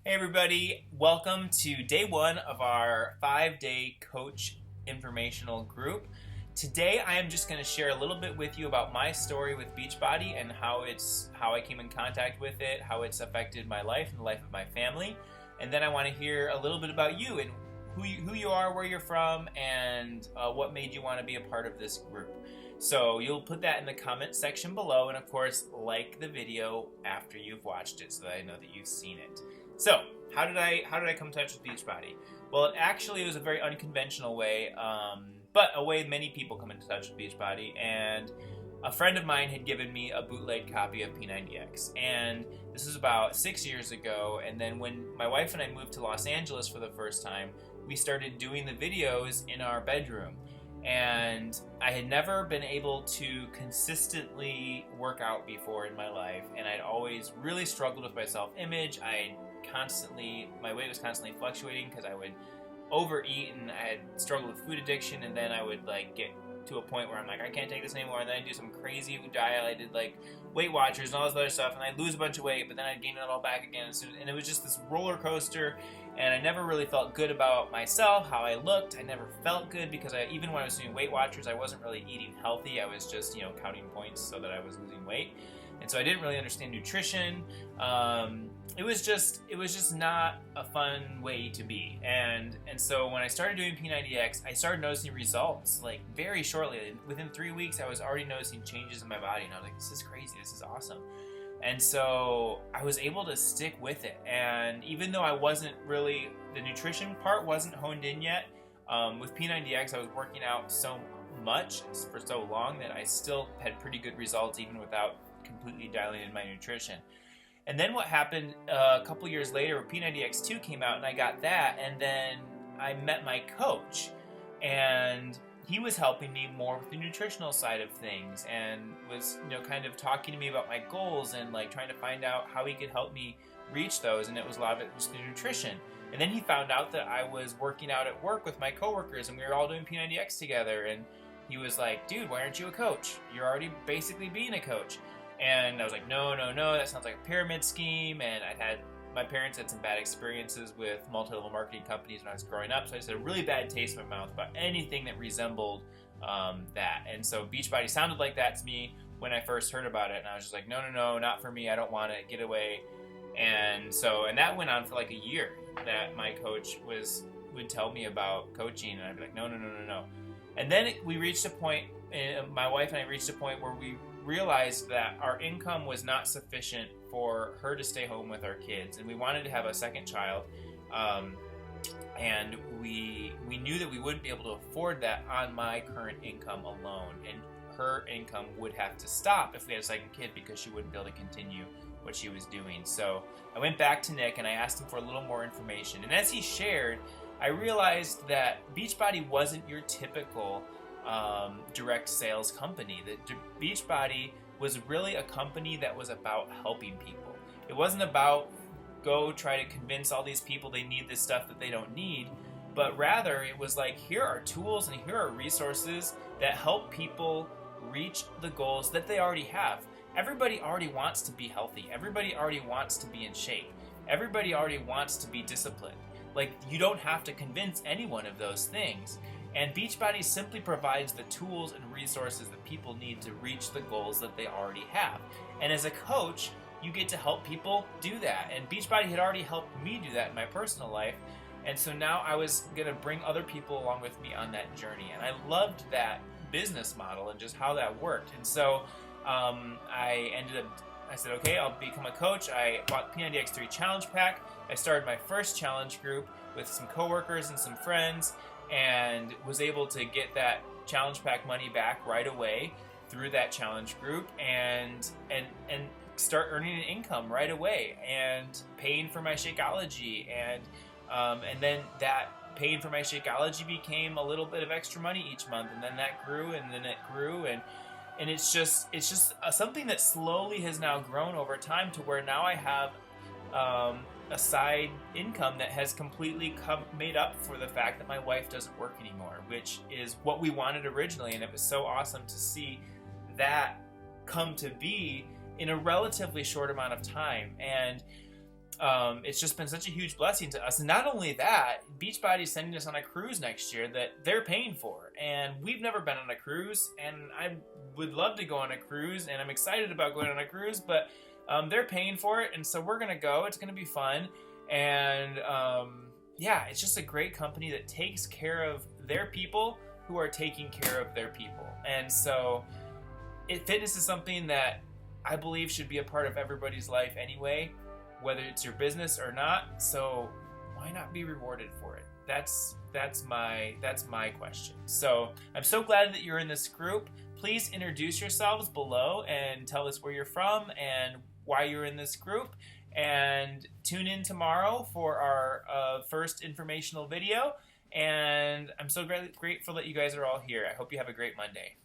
Hey everybody, welcome to day one of our 5-day coach informational group. Today I am just going to share a little bit with you about my story with Beachbody and how I came in contact with it, how it's affected my life and the life of my family. And then I want to hear a little bit about you and who you are, where you're from, and what made you want to be a part of this group. So you'll put that in the comment section below, and of course like the video after you've watched it so that I know that you've seen it. So, how did I come to touch with Beachbody? Well, it was a very unconventional way, but a way many people come into touch with Beachbody. And a friend of mine had given me a bootleg copy of P90X, and this was about 6 years ago. And then when my wife and I moved to Los Angeles for the first time, we started doing the videos in our bedroom. And I had never been able to consistently work out before in my life, and I'd always really struggled with my self-image. My weight was constantly fluctuating because I would overeat, and I had struggled with food addiction, and then I would get to a point where I'm like, I can't take this anymore, and then I'd do some crazy diet. I did Weight Watchers and all this other stuff, and I'd lose a bunch of weight, but then I'd gain it all back again, and it was just this roller coaster, and I never really felt good about myself, how I looked. I never felt good because even when I was doing Weight Watchers, I wasn't really eating healthy. I was just, counting points so that I was losing weight. And so I didn't really understand nutrition. It was just not a fun way to be. And so when I started doing P90X, I started noticing results very shortly. Within 3 weeks, I was already noticing changes in my body, and I was like, this is crazy, this is awesome. And so I was able to stick with it. And even though the nutrition part wasn't honed in yet, with P90X, I was working out so much for so long that I still had pretty good results even without completely dialing in my nutrition. And then what happened a couple years later, P90X2 came out, and I got that, and then I met my coach, and he was helping me more with the nutritional side of things, and was kind of talking to me about my goals and trying to find out how he could help me reach those. And it was a lot of it was the nutrition. And then he found out that I was working out at work with my coworkers, and we were all doing P90X together, and he was like, dude, why aren't you a coach? You're already basically being a coach. And I was like, no, that sounds like a pyramid scheme. And my parents had some bad experiences with multi-level marketing companies when I was growing up, so I just had a really bad taste in my mouth about anything that resembled that. And so Beachbody sounded like that to me when I first heard about it, and I was just like, no, not for me, I don't want it, get away. And that went on for a year, that my coach would tell me about coaching, and I'd be like, no. And then we reached a point, my wife and I reached a point where we realized that our income was not sufficient for her to stay home with our kids, and we wanted to have a second child, and we knew that we wouldn't be able to afford that on my current income alone, and her income would have to stop if we had a second kid because she wouldn't be able to continue what she was doing. So I went back to Nick and I asked him for a little more information, and as he shared, I realized that Beachbody wasn't your typical direct sales company. That Beachbody was really a company that was about helping people. It wasn't about go try to convince all these people they need this stuff that they don't need, but rather it was here are tools and here are resources that help people reach the goals that they already have. Everybody already wants to be healthy. Everybody already wants to be in shape. Everybody already wants to be disciplined. You don't have to convince anyone of those things. And Beachbody simply provides the tools and resources that people need to reach the goals that they already have. And as a coach, you get to help people do that. And Beachbody had already helped me do that in my personal life. And so now I was going to bring other people along with me on that journey. And I loved that business model and just how that worked. And so I said, okay, I'll become a coach. I bought P90X3 Challenge Pack. I started my first challenge group with some coworkers and some friends, and was able to get that challenge pack money back right away through that challenge group, and start earning an income right away, and paying for my Shakeology, and then that paying for my Shakeology became a little bit of extra money each month, and then that grew, and then it grew, and it's just something that slowly has now grown over time to where now I have a side income that has completely made up for the fact that my wife doesn't work anymore, which is what we wanted originally. And it was so awesome to see that come to be in a relatively short amount of time. And it's just been such a huge blessing to us. And not only that, Beachbody is sending us on a cruise next year that they're paying for. And we've never been on a cruise, and I would love to go on a cruise, and I'm excited about going on a cruise, but they're paying for it, and so we're going to go. It's going to be fun. And yeah, it's just a great company that takes care of their people who are taking care of their people. And so fitness is something that I believe should be a part of everybody's life anyway, whether it's your business or not. So why not be rewarded for it? That's my question. So I'm so glad that you're in this group. Please introduce yourselves below and tell us where you're from and why you're in this group. And tune in tomorrow for our first informational video. And I'm so grateful that you guys are all here. I hope you have a great Monday.